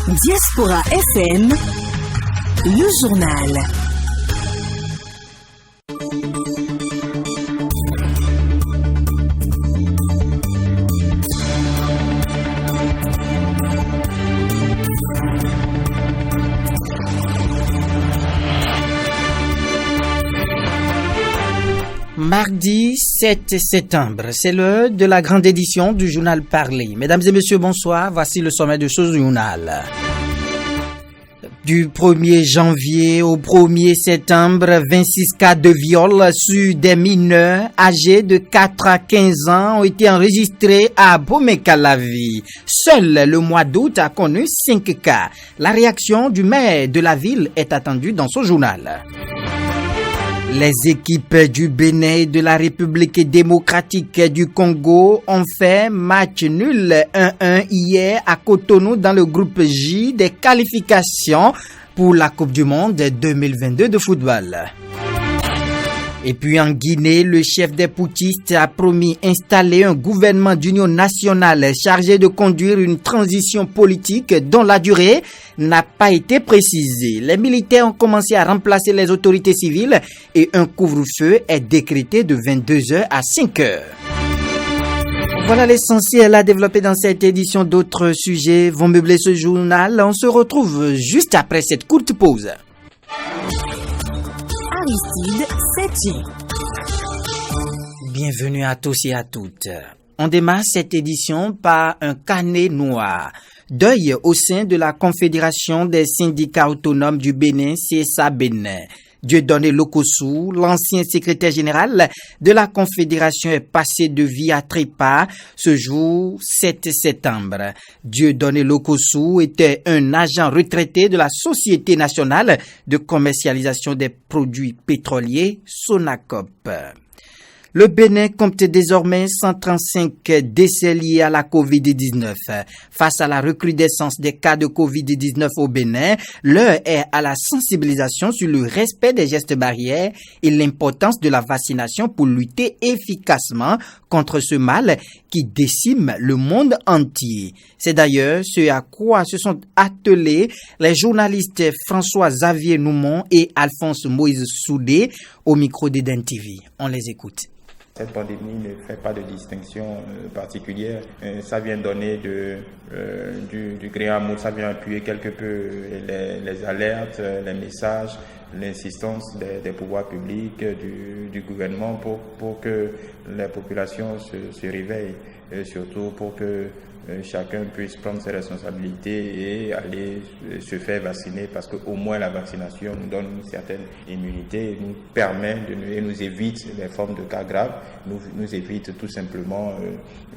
Diaspora FM, le journal. Mardi 7 septembre, c'est l'heure de la grande édition du journal Parler. Mesdames et messieurs, bonsoir. Voici le sommet de ce journal. Du 1er janvier au 1er septembre, 26 cas de viol sur des mineurs âgés de 4 à 15 ans ont été enregistrés à Bomey-Calavi. Seul le mois d'août a connu 5 cas. La réaction du maire de la ville est attendue dans ce journal. Les équipes du Bénin et de la République démocratique du Congo ont fait match nul 1-1 hier à Cotonou dans le groupe J des qualifications pour la Coupe du Monde 2022 de football. Et puis en Guinée, le chef des putschistes a promis installer un gouvernement d'union nationale chargé de conduire une transition politique dont la durée n'a pas été précisée. Les militaires ont commencé à remplacer les autorités civiles et un couvre-feu est décrété de 22h à 5h. Voilà l'essentiel à développer dans cette édition. D'autres sujets vont meubler ce journal. On se retrouve juste après cette courte pause. Aristide Sétier. Bienvenue à tous et à toutes. On démarre cette édition par un carnet noir. Deuil au sein de la Confédération des syndicats autonomes du Bénin, CSA Bénin. Dieudonné Lokossou, l'ancien secrétaire général de la Confédération, est passé de vie à trépas ce jour 7 septembre. Dieudonné Lokossou était un agent retraité de la Société nationale de commercialisation des produits pétroliers, Sonacop. Le Bénin compte désormais 135 décès liés à la COVID-19. Face à la recrudescence des cas de COVID-19 au Bénin, l'heure est à la sensibilisation sur le respect des gestes barrières et l'importance de la vaccination pour lutter efficacement contre ce mal qui décime le monde entier. C'est d'ailleurs ce à quoi se sont attelés les journalistes François-Xavier Noumon et Alphonse Moïse Soudé au micro d'Eden TV. On les écoute. Cette pandémie ne fait pas de distinction particulière. Ça vient donner du grain à moudre, ça vient appuyer quelque peu les alertes, les messages, l'insistance des pouvoirs publics, du gouvernement pour que la population se réveille, et surtout pour que chacun puisse prendre ses responsabilités et aller se faire vacciner, parce qu'au moins la vaccination nous donne une certaine immunité, nous permet et nous évite les formes de cas graves, nous évite tout simplement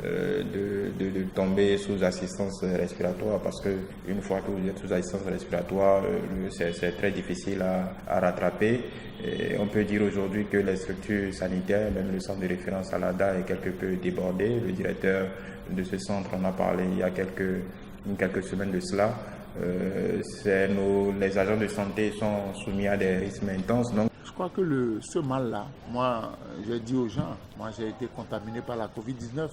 de tomber sous assistance respiratoire, parce que une fois que vous êtes sous assistance respiratoire, c'est très difficile à rattraper. Et on peut dire aujourd'hui que les structures sanitaires, même le centre de référence à l'ADA, est quelque peu débordé. Le directeur de ce centre en a parlé il y a quelques semaines de cela. Les agents de santé sont soumis à des risques intenses. Donc, je crois que ce mal-là, moi, j'ai dit aux gens, moi j'ai été contaminé par la Covid-19,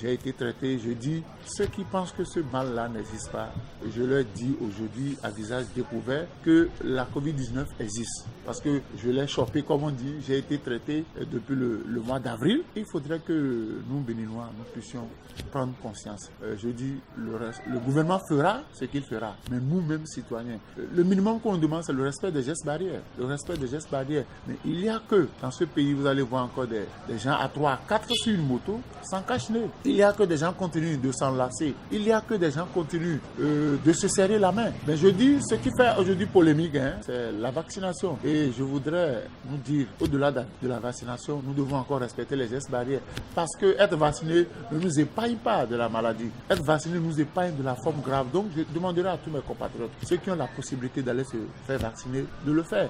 j'ai été traité, je dis, ceux qui pensent que ce mal-là n'existe pas, je leur dis aujourd'hui à visage découvert que la Covid-19 existe. Parce que je l'ai chopé, comme on dit, j'ai été traité depuis le mois d'avril. Il faudrait que nous, Béninois, nous puissions prendre conscience. Je dis, le gouvernement fera ce qu'il fera, mais nous-mêmes, citoyens, le minimum qu'on demande, c'est le respect des gestes barrières. Le respect des gestes barrières. Mais il y a que, dans ce pays, vous allez voir encore des gens à 3, 4 sur une moto, sans cache-nez. Il y a que des gens continuent de s'enlacer. Il y a que des gens continuent de se serrer la main. Mais je dis, ce qui fait aujourd'hui polémique, c'est la vaccination. Et je voudrais nous dire, au-delà de la vaccination, nous devons encore respecter les gestes barrières. Parce que être vacciné ne nous épargne pas de la maladie. Être vacciné nous épargne de la forme grave. Donc, je demanderai à tous mes compatriotes, ceux qui ont la possibilité d'aller se faire vacciner, de le faire.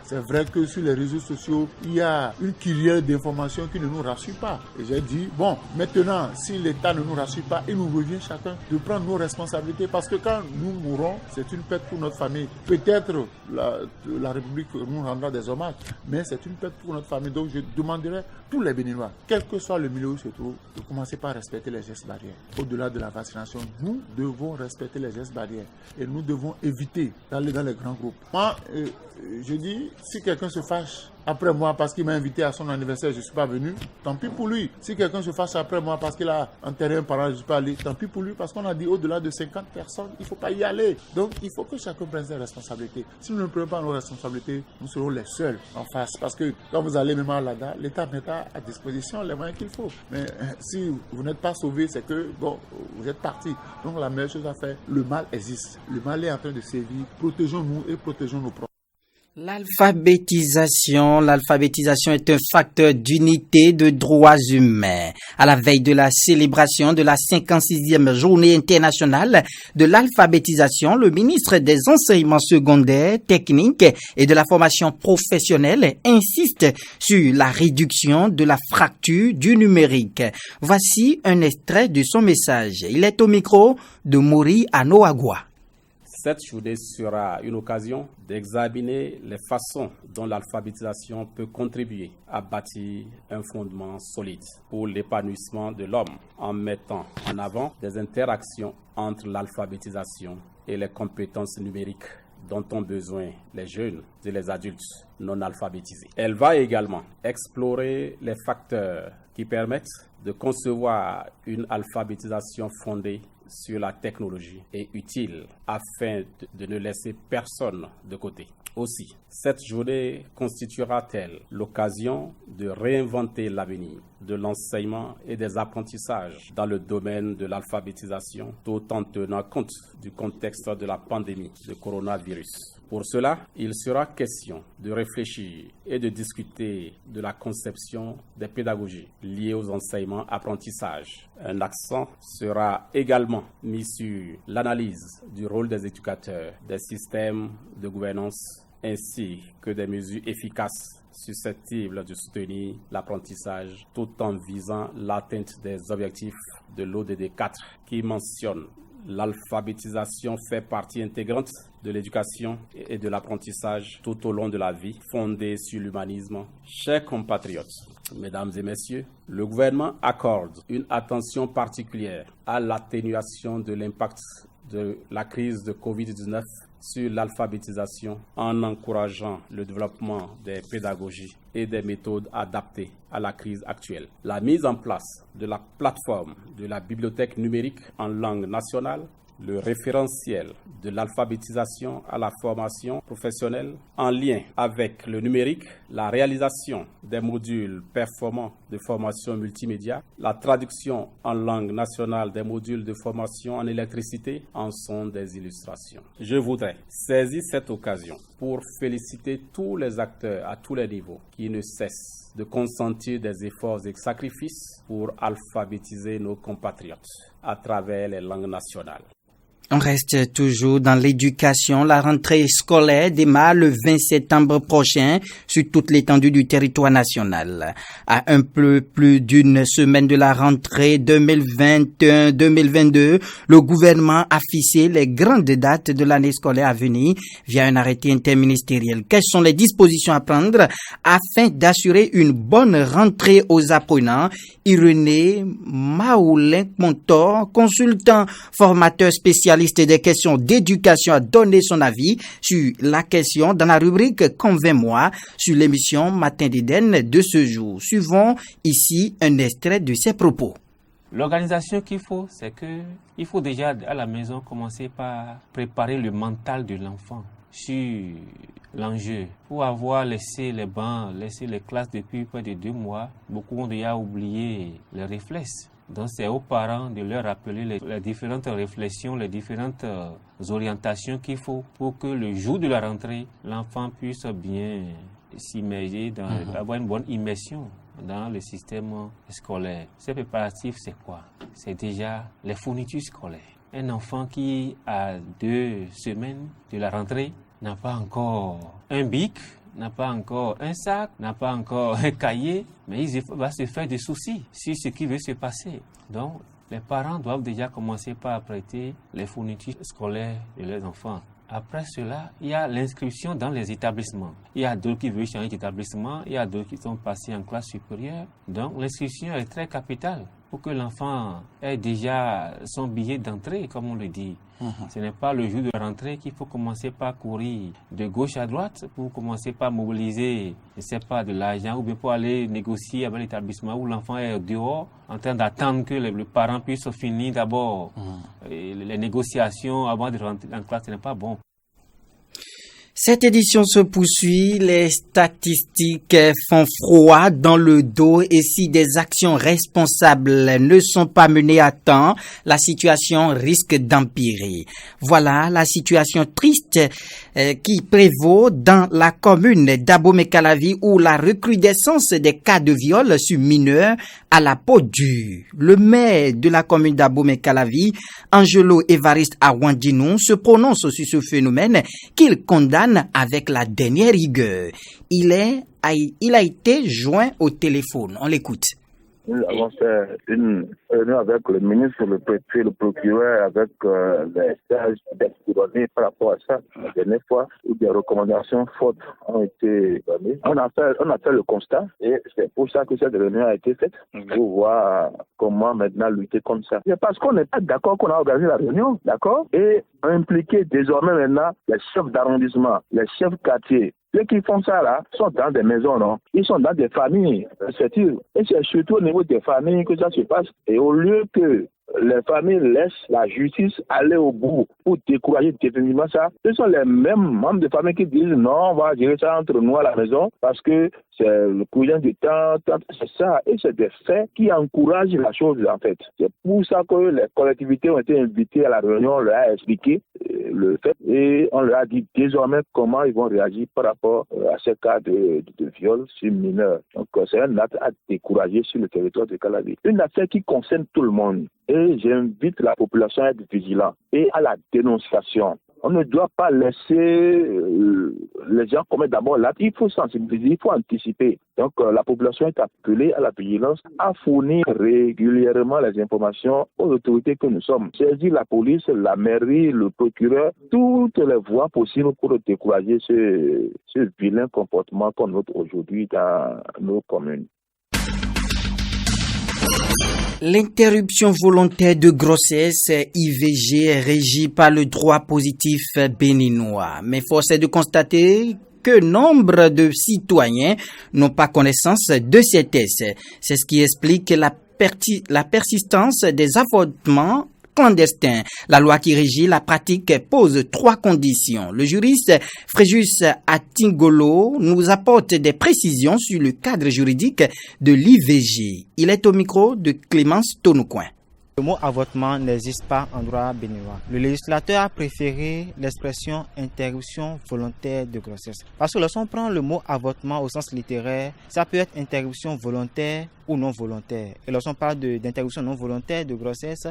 C'est vrai que que sur les réseaux sociaux, il y a une kyrielle d'informations qui ne nous rassure pas. Et j'ai dit, bon, maintenant, si l'État ne nous rassure pas, il nous revient chacun de prendre nos responsabilités parce que quand nous mourrons, c'est une perte pour notre famille. Peut-être la République nous rendra des hommages, mais c'est une perte pour notre famille. Donc je demanderai tous les Béninois, quel que soit le milieu où se trouve, de commencer par respecter les gestes barrières. Au-delà de la vaccination, nous devons respecter les gestes barrières et nous devons éviter d'aller dans les grands groupes. Moi, je dis, si quelqu'un se fâche après moi parce qu'il m'a invité à son anniversaire, je ne suis pas venu, tant pis pour lui. Si quelqu'un se fâche après moi parce qu'il a enterré un parent, je ne suis pas allé, tant pis pour lui, parce qu'on a dit au-delà de 50 personnes, il ne faut pas y aller. Donc, il faut que chacun prenne ses responsabilités. Si nous ne prenons pas nos responsabilités, nous serons les seuls en face. Parce que quand vous allez même à l'ADA, l'État mettra à disposition les moyens qu'il faut. Mais si vous n'êtes pas sauvé, c'est que, bon, vous êtes parti. Donc, la meilleure chose à faire, le mal existe. Le mal est en train de sévir. Protégeons-nous et protégeons nos proches. L'alphabétisation est un facteur d'unité de droits humains. À la veille de la célébration de la 56e journée internationale de l'alphabétisation, le ministre des Enseignements secondaires, techniques et de la formation professionnelle insiste sur la réduction de la fracture du numérique. Voici un extrait de son message. Il est au micro de Mori Anoagwa. Cette journée sera une occasion d'examiner les façons dont l'alphabétisation peut contribuer à bâtir un fondement solide pour l'épanouissement de l'homme en mettant en avant des interactions entre l'alphabétisation et les compétences numériques dont ont besoin les jeunes et les adultes non alphabétisés. Elle va également explorer les facteurs qui permettent de concevoir une alphabétisation fondée sur la technologie est utile afin de ne laisser personne de côté. Aussi, cette journée constituera-t-elle l'occasion de réinventer l'avenir de l'enseignement et des apprentissages dans le domaine de l'alphabétisation, tout en tenant compte du contexte de la pandémie de coronavirus. Pour cela, il sera question de réfléchir et de discuter de la conception des pédagogies liées aux enseignements-apprentissages. Un accent sera également mis sur l'analyse du rôle des éducateurs, des systèmes de gouvernance ainsi que des mesures efficaces susceptibles de soutenir l'apprentissage tout en visant l'atteinte des objectifs de l'ODD 4 qui mentionne l'alphabétisation fait partie intégrante de l'éducation et de l'apprentissage tout au long de la vie, fondée sur l'humanisme. Chers compatriotes, mesdames et messieurs, le gouvernement accorde une attention particulière à l'atténuation de l'impact de la crise de Covid-19 sur l'alphabétisation en encourageant le développement des pédagogies et des méthodes adaptées à la crise actuelle. La mise en place de la plateforme de la bibliothèque numérique en langue nationale, le référentiel de l'alphabétisation à la formation professionnelle en lien avec le numérique, la réalisation des modules performants de formation multimédia, la traduction en langue nationale des modules de formation en électricité en sont des illustrations. Je voudrais saisir cette occasion pour féliciter tous les acteurs à tous les niveaux qui ne cessent de consentir des efforts et sacrifices pour alphabétiser nos compatriotes à travers les langues nationales. On reste toujours dans l'éducation. La rentrée scolaire démarre le 20 septembre prochain sur toute l'étendue du territoire national. À un peu plus d'une semaine de la rentrée 2021-2022, le gouvernement a fixé les grandes dates de l'année scolaire à venir via un arrêté interministériel. Quelles sont les dispositions à prendre afin d'assurer une bonne rentrée aux apprenants? Irénée Maoulin-Montor, consultant formateur spécialiste des questions d'éducation, a donné son avis sur la question dans la rubrique Convainc-moi sur l'émission Matin d'Éden de ce jour. Suivons ici un extrait de ses propos. L'organisation qu'il faut, c'est que il faut déjà à la maison commencer par préparer le mental de l'enfant sur l'enjeu. Pour avoir laissé les bancs, laissé les classes depuis près de 2 mois, beaucoup ont déjà oublié les réflexes. Donc c'est aux parents de leur rappeler les différentes réflexions, les différentes orientations qu'il faut pour que le jour de la rentrée, l'enfant puisse bien s'immerger, avoir une bonne immersion dans le système scolaire. Ces préparatifs, c'est quoi? C'est déjà les fournitures scolaires. Un enfant qui a 2 semaines de la rentrée n'a pas encore un bic, n'a pas encore un sac, n'a pas encore un cahier, mais il va se faire des soucis sur ce qui veut se passer. Donc, les parents doivent déjà commencer par prêter les fournitures scolaires de leurs enfants. Après cela, il y a l'inscription dans les établissements. Il y a d'autres qui veulent changer d'établissement, il y a d'autres qui sont passés en classe supérieure. Donc, l'inscription est très capitale pour que l'enfant ait déjà son billet d'entrée, comme on le dit. Ce n'est pas le jour de rentrée qu'il faut commencer par courir de gauche à droite pour commencer par mobiliser, je ne sais pas, de l'argent ou bien pour aller négocier avec l'établissement où l'enfant est dehors en train d'attendre que le parent puisse finir d'abord les négociations avant de rentrer en classe. Ce n'est pas bon. Cette édition se poursuit, les statistiques font froid dans le dos et si des actions responsables ne sont pas menées à temps, la situation risque d'empirer. Voilà la situation triste qui prévaut dans la commune d'Abomey-Calavi où la recrudescence des cas de viol sur mineurs à la peau dure. Le maire de la commune d'Abomey-Calavi, Angelo Évariste Awandinou, se prononce sur ce phénomène qu'il condamne avec la dernière rigueur. Il a été joint au téléphone. On l'écoute. Nous avons fait une réunion avec le ministre, le préfet, le procureur, avec les stages d'explorer par rapport à ça. La dernière fois, où des recommandations fortes ont été données. On a fait le constat et c'est pour ça que cette réunion a été faite, pour voir comment maintenant lutter contre ça. C'est parce qu'on n'est pas d'accord qu'on a organisé la réunion, d'accord, et impliquer désormais maintenant les chefs d'arrondissement, les chefs quartiers. Ceux qui font ça là sont dans des maisons, non? Ils sont dans des familles, c'est sûr. Et c'est surtout au niveau des familles que ça se passe. Et au lieu que les familles laissent la justice aller au bout pour décourager définitivement ça, ce sont les mêmes membres de famille qui disent non, on va gérer ça entre nous à la maison parce que c'est le cousin du temps, c'est ça. Et c'est des faits qui encouragent la chose en fait. C'est pour ça que les collectivités ont été invitées à la réunion, on leur a expliqué le fait et on leur a dit désormais comment ils vont réagir par rapport à ces cas de viol sur mineurs. Donc c'est un acte à décourager sur le territoire de Calavi. Une affaire qui concerne tout le monde. Et j'invite la population à être vigilante et à la dénonciation. On ne doit pas laisser les gens commettre d'abord l'acte. Il faut sensibiliser, il faut anticiper. Donc la population est appelée à la vigilance, à fournir régulièrement les informations aux autorités que nous sommes. Saisir la police, la mairie, le procureur, toutes les voies possibles pour décourager ce vilain comportement qu'on note aujourd'hui dans nos communes. L'interruption volontaire de grossesse, IVG, est régie par le droit positif béninois. Mais force est de constater que nombre de citoyens n'ont pas connaissance de ces tests. C'est ce qui explique la persistance des avortements clandestins. La loi qui régit la pratique pose 3 conditions. Le juriste Fréjus Atingolo nous apporte des précisions sur le cadre juridique de l'IVG. Il est au micro de Clémence Tonoucoin. Le mot avortement n'existe pas en droit béninois. Le législateur a préféré l'expression interruption volontaire de grossesse. Parce que lorsqu'on prend le mot avortement au sens littéraire, ça peut être interruption volontaire ou non volontaire. Et lorsqu'on parle d'interruption non volontaire de grossesse,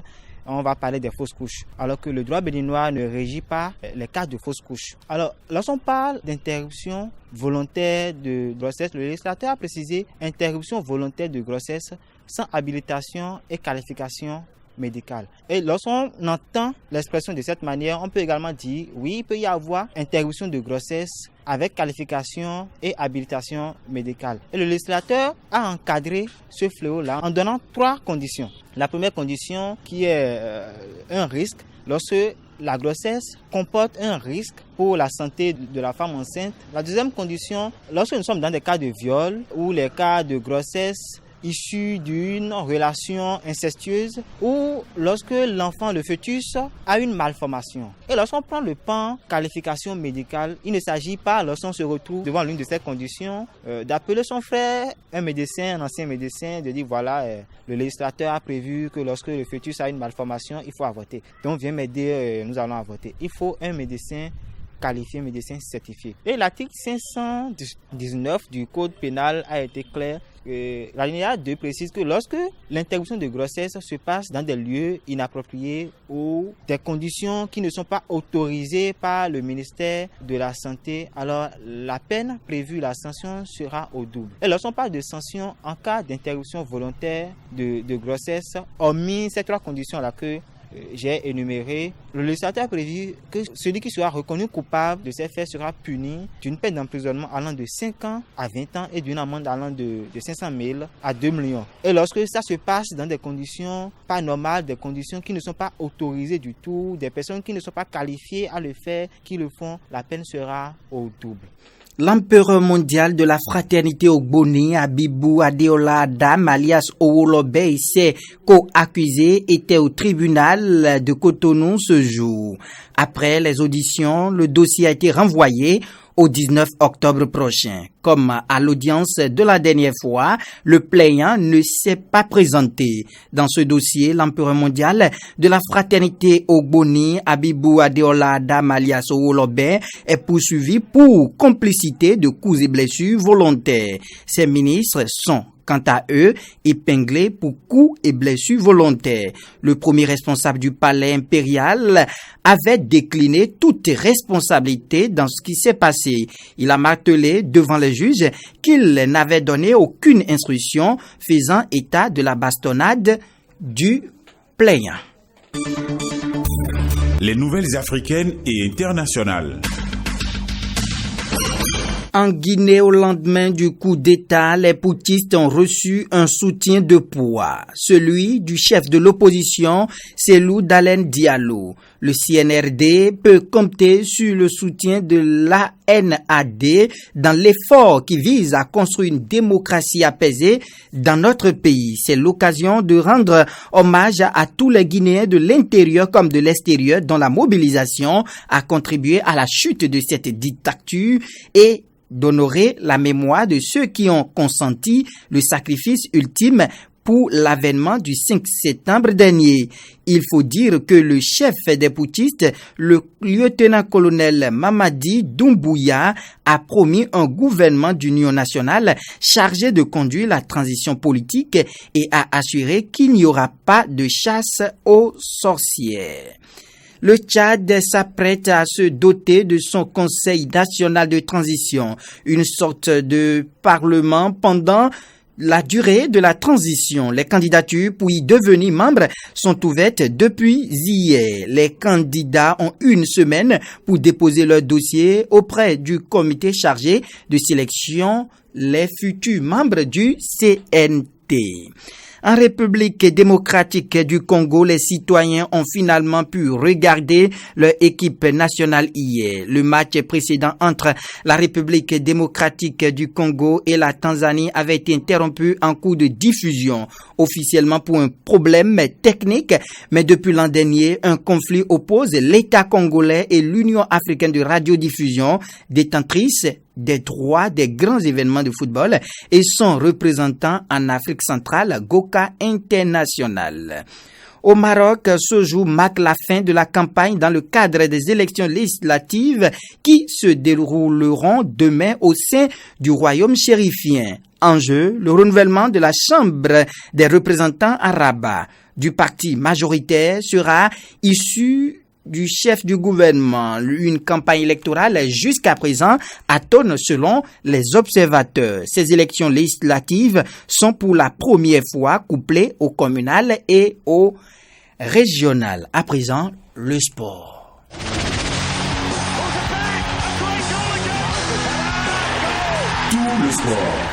on va parler des fausses couches. Alors que le droit béninois ne régit pas les cas de fausses couches. Alors, lorsqu'on parle d'interruption volontaire de grossesse, le législateur a précisé interruption volontaire de grossesse sans habilitation et qualification médicale. Et lorsqu'on entend l'expression de cette manière, on peut également dire, oui, il peut y avoir interruption de grossesse avec qualification et habilitation médicale. Et le législateur a encadré ce fléau-là en donnant 3 conditions. La première condition qui est un risque lorsque la grossesse comporte un risque pour la santé de la femme enceinte. La deuxième condition, lorsque nous sommes dans des cas de viol ou les cas de grossesse issus d'une relation incestueuse ou lorsque l'enfant, le fœtus, a une malformation. Et lorsqu'on prend le pan qualification médicale, il ne s'agit pas, lorsqu'on se retrouve devant l'une de ces conditions, d'appeler son frère, un médecin, un ancien médecin, de dire voilà, le législateur a prévu que lorsque le fœtus a une malformation, il faut avorter. Donc viens m'aider, nous allons avorter. Il faut un médecin qualifiés, médecins certifiés. Et l'article 519 du Code pénal a été clair. L'alinéa 2 précise que lorsque l'interruption de grossesse se passe dans des lieux inappropriés ou des conditions qui ne sont pas autorisées par le ministère de la Santé, alors la peine prévue, la sanction sera au double. Et lorsqu'on parle de sanction en cas d'interruption volontaire de grossesse, hormis ces trois conditions-là que j'ai énuméré, le législateur a prévu que celui qui sera reconnu coupable de ces faits sera puni d'une peine d'emprisonnement allant de 5 ans à 20 ans et d'une amende allant de 500 000 à 2 millions. Et lorsque ça se passe dans des conditions pas normales, des conditions qui ne sont pas autorisées du tout, des personnes qui ne sont pas qualifiées à le faire, qui le font, la peine sera au double. L'empereur mondial de la fraternité Ogboni, Abibou Adeola Adam, alias Owolobe, et ses co-accusés étaient au tribunal de Cotonou ce jour. Après les auditions, le dossier a été renvoyé au 19 octobre prochain. Comme à l'audience de la dernière fois, le plaignant ne s'est pas présenté. Dans ce dossier, l'empereur mondial de la fraternité Ogboni, Abibou Adeola Adam alias Owolobe, est poursuivi pour complicité de coups et blessures volontaires. Ses ministres sont quant à eux, épinglés pour coups et blessures volontaires. Le premier responsable du palais impérial avait décliné toute responsabilité dans ce qui s'est passé. Il a martelé devant les juges qu'il n'avait donné aucune instruction faisant état de la bastonnade du plaignant. Les nouvelles africaines et internationales. En Guinée, au lendemain du coup d'État, les putschistes ont reçu un soutien de poids, celui du chef de l'opposition, Cellou Dalein Diallo. Le CNRD peut compter sur le soutien de l'ANAD dans l'effort qui vise à construire une démocratie apaisée dans notre pays. C'est l'occasion de rendre hommage à tous les Guinéens de l'intérieur comme de l'extérieur dont la mobilisation a contribué à la chute de cette dictature et d'honorer la mémoire de ceux qui ont consenti le sacrifice ultime pour l'avènement du 5 septembre dernier. Il faut dire que le chef des putschistes, le lieutenant-colonel Mamadi Doumbouya, a promis un gouvernement d'union nationale chargé de conduire la transition politique et a assuré qu'il n'y aura pas de chasse aux sorcières. Le Tchad s'apprête à se doter de son Conseil national de transition, une sorte de parlement pendant la durée de la transition. Les candidatures pour y devenir membre sont ouvertes depuis hier. Les candidats ont une semaine pour déposer leur dossier auprès du comité chargé de sélection les futurs membres du CNT. En République démocratique du Congo, les citoyens ont finalement pu regarder leur équipe nationale hier. Le match précédent entre la République démocratique du Congo et la Tanzanie avait été interrompu en cours de diffusion, officiellement pour un problème technique, mais depuis l'an dernier, un conflit oppose l'État congolais et l'Union africaine de radiodiffusion, détentrice des droits des grands événements de football et son représentant en Afrique centrale, Goka International. Au Maroc, ce jour marque la fin de la campagne dans le cadre des élections législatives qui se dérouleront demain au sein du royaume chérifien. En jeu, le renouvellement de la Chambre des représentants à Rabat. Du parti majoritaire sera issu du chef du gouvernement. Une campagne électorale jusqu'à présent atone selon les observateurs. Ces élections législatives sont pour la première fois couplées au communal et au régional. À présent, le sport. Tout le sport.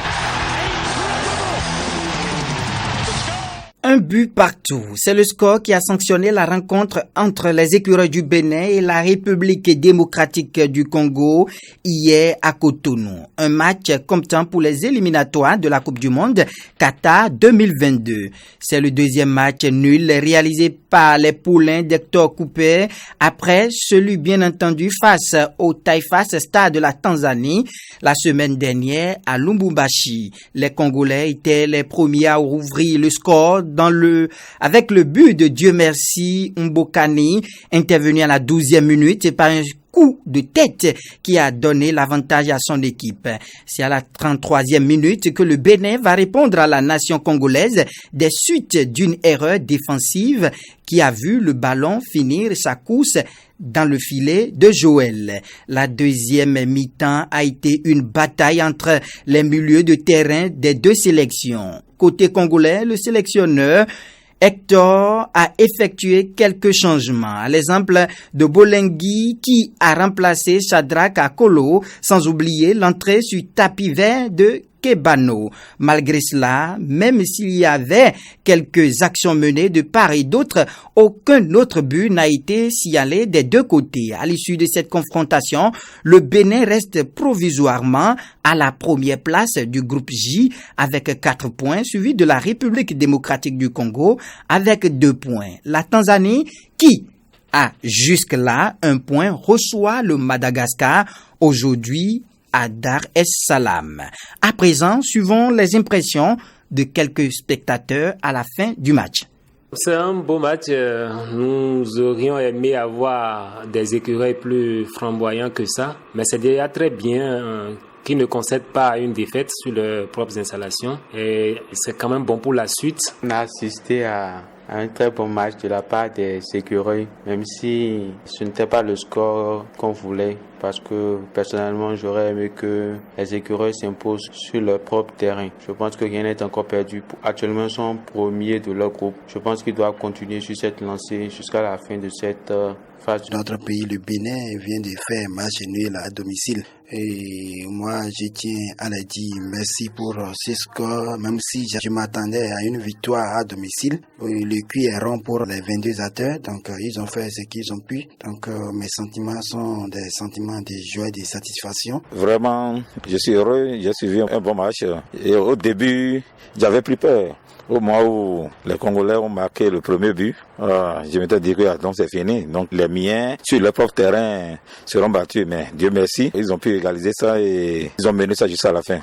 Un but partout. C'est le score qui a sanctionné la rencontre entre les écureuils du Bénin et la République démocratique du Congo hier à Cotonou. Un match comptant pour les éliminatoires de la Coupe du Monde Qatar 2022. C'est le deuxième match nul réalisé par les poulains d'Hector Cooper après celui bien entendu face au Taifas Stars de la Tanzanie la semaine dernière à Lubumbashi. Les Congolais étaient les premiers à ouvrir le score avec le but de Dieu merci Mbokani, intervenu à la 12e minute par un coup de tête qui a donné l'avantage à son équipe. C'est à la 33e minute que le Bénin va répondre à la nation congolaise des suites d'une erreur défensive qui a vu le ballon finir sa course dans le filet de Joël. La deuxième mi-temps a été une bataille entre les milieux de terrain des deux sélections. Côté congolais, le sélectionneur Hector a effectué quelques changements, à l'exemple de Bolengui qui a remplacé Shadrack Akolo, sans oublier l'entrée sur tapis vert de Kebano. Malgré cela, même s'il y avait quelques actions menées de part et d'autre, aucun autre but n'a été signalé des deux côtés. À l'issue de cette confrontation, le Bénin reste provisoirement à la première place du groupe J avec 4 points, suivi de la République démocratique du Congo avec 2 points. La Tanzanie, qui a jusque-là 1 point, reçoit le Madagascar aujourd'hui à Dar es Salaam. À présent, suivons les impressions de quelques spectateurs à la fin du match. C'est un beau match. Nous aurions aimé avoir des écureuils plus flamboyants que ça, mais c'est déjà très bien qui ne concèdent pas une défaite sur leurs propres installations. Et c'est quand même bon pour la suite. On a assisté à un très bon match de la part des écureuils, même si ce n'était pas le score qu'on voulait, parce que personnellement j'aurais aimé que les écureuils s'imposent sur leur propre terrain. Je pense que rien n'est encore perdu. Actuellement ils sont premiers de leur groupe. Je pense qu'ils doivent continuer sur cette lancée jusqu'à la fin de cette phase. Notre pays, le Bénin, vient de faire un match nul à domicile. Et moi, je tiens à le dire merci pour ce score, même si je m'attendais à une victoire à domicile. Le cul est rond pour les 22 acteurs, donc ils ont fait ce qu'ils ont pu. Donc mes sentiments sont des sentiments de joie et de satisfaction. Vraiment, je suis heureux, j'ai suivi un bon match. Et au début, j'avais plus peur. Au moment où les Congolais ont marqué le premier but, je m'étais dit que donc c'est fini. Donc les miens, sur leur propre terrain, seront battus. Mais Dieu merci, ils ont pu égaliser ça et ils ont mené ça jusqu'à la fin.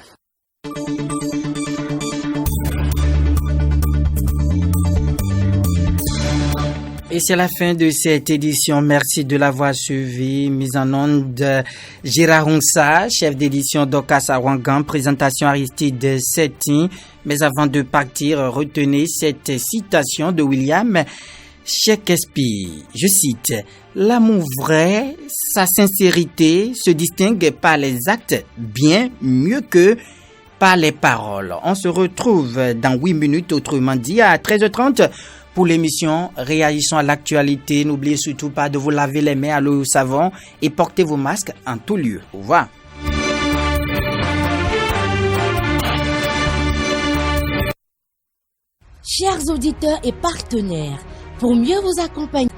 Et c'est la fin de cette édition. Merci de l'avoir suivi. Mise en onde Gérard Ronsa, chef d'édition d'Okas Awangan, présentation Aristide Setin. Mais avant de partir, retenez cette citation de William Shakespeare. Je cite: l'amour vrai, sa sincérité se distingue par les actes bien mieux que par les paroles. On se retrouve dans 8 minutes, autrement dit à 13h30. Pour l'émission Réagissons à l'actualité, n'oubliez surtout pas de vous laver les mains à l'eau et au savon et portez vos masques en tout lieu. Au revoir. Chers auditeurs et partenaires, pour mieux vous accompagner,